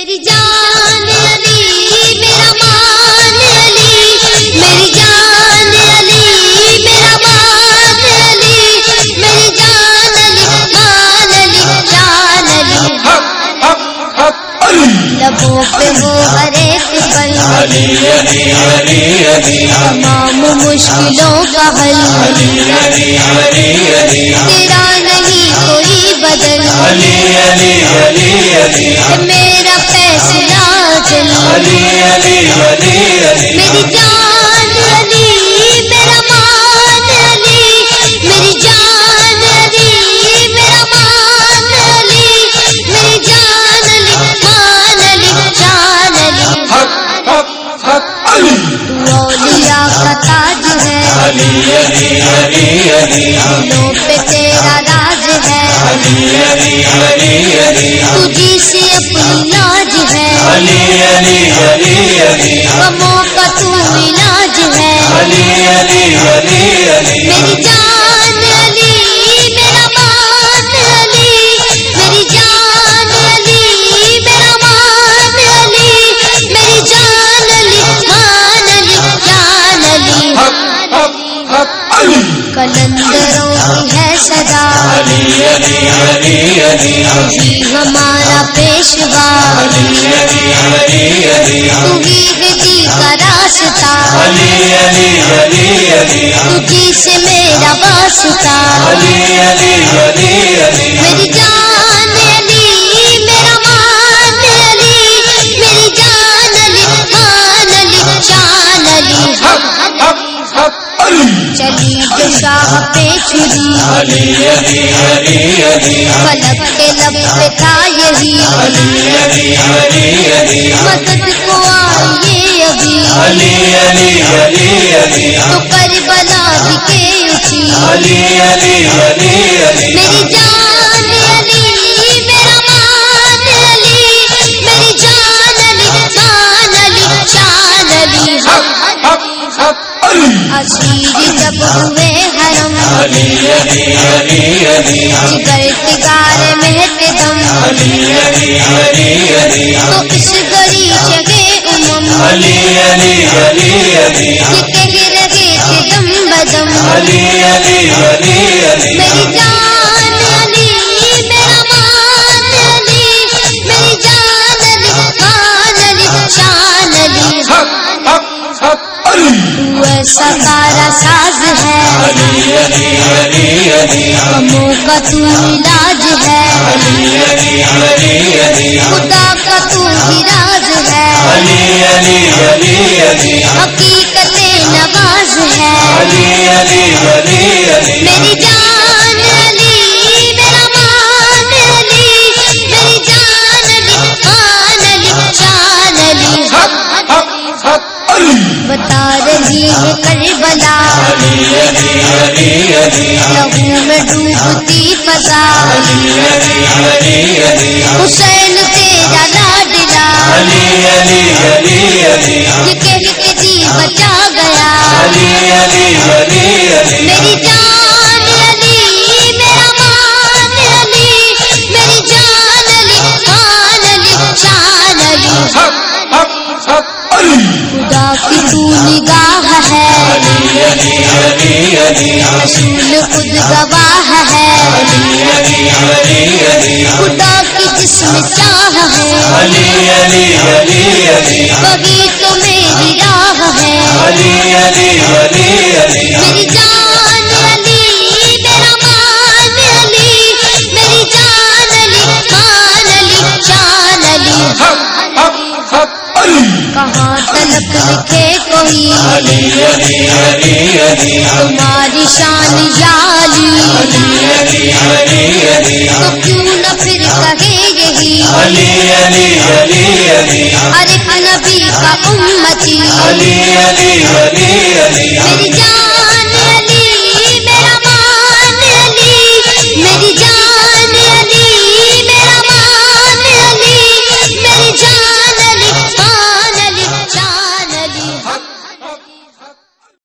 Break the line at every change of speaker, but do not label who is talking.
میری جان علی میرا مان علی، میری جان علی میرا مان علی، میری جان علی مان علی جان علی، لبوں پہ وہ ہر ایک پل
علی علی علی علی،
تمام مشکلوں کا حل
علی علی علی علی،
تیرا نہیں کوئی بدل،
علی علی علی علی،
میرا فیصلہ چل،
علی علی علی علی،
میری جان علی میرا مان علی، میری جان علی میرا مان علی، میری جان علی مان علی جان علی،
حق حق حق علی،
تو اولیاء کا تاج ہے،
علی علی علی علی،
دلوں پہ تیرا راز ہے،
علی علی علی علی،
تجھی سے اپنی لاج ہے،
علی علی علی علی،
غموں کا تو علاج ہے،
علی علی علی علی،
میری جان علی میرا مان علی، میری جان علی میرا مان علی، میری جان علی مان علی جان علی،
حق حق حق علی،
قلندروں کی ہے صدا،
علی علی علی علی،
وہی ہمارا پیشوا،
علی علی علی علی،
تو ہی ہے جی کا راستہ،
علی علی علی علی،
تجھی سے میرا واسطہ،
علی علی علی علی،
میری جان علی میرا مان علی، میری جان علی مان علی جان علی،
حق حق حق علی،
چلی جو شاہ پہ چھری،
علی علی علی علی،
فلک کے لب پہ تھا یہی،
علی علی علی علی،
مدد کو آئیے ابھی،
علی علی علی علی،
تو کربلا دکھے اٹھی،
علی علی علی علی،
میری جان علی میرا مان علی، میری جان علی مان علی جان علی،
حق حق حق علی،
اسیر جب ہوئے حرم،
علی علی علی علی،
جگر تگار مہتے دم،
علی علی علی علی،
تو اس گری جگہ امم،
علی علی علی علی،
یہ کہہ رہے تھے دم بدم،
علی علی علی علی،
میری جان علی میرا مان علی، میری جان علی مان علی جان علی،
حق حق حق علی،
تو ایسا کارا ساز ہے،
علی علی علی علی،
غموں کا تو علاج ہے،
علی علی علی علی،
خدا کا تو ہی راز ہے،
علی علی علی علی،
حقیقت نواز ہے،
علی علی علی علی،
میری جان علی میرا مان علی، میری جان علی مان علی جان علی،
حق حق حق علی،
بتا رہی ہے کربلا،
علی علی علی علی،
لہو میں ڈوبتی فضا،
علی علی علی علی،
حسین تیرا لاڈلا،
علی علی علی علی،
یہ کہہ کے جی بچا گیا،
علی علی علی علی،
میری جان علی میرا مان علی، میری جان علی مان علی جان علی،
حق حق حق علی،
خدا کی تو نگاہ ہے،
علی علی علی علی،
رسول خود گواہ ہے،
علی علی علی علی،
خدا کی جسم چاہ ہے،
علی علی علی علی،
وہی تو میری راہ ہے،
علی علی علی علی،
میری جان علی میرا مان علی، میری جان علی مان علی جان علی،
حق حق حق علی،
کہاں تلک لکھے کوئی
علی علی علی علی،
تمہاری شان یا علی،
علی علی علی علی،
تو کیوں نہ پھر کہے یہی،
علی علی علی علی،
ہر ایک نبی کا امتی،
علی علی علی علی،
میری جان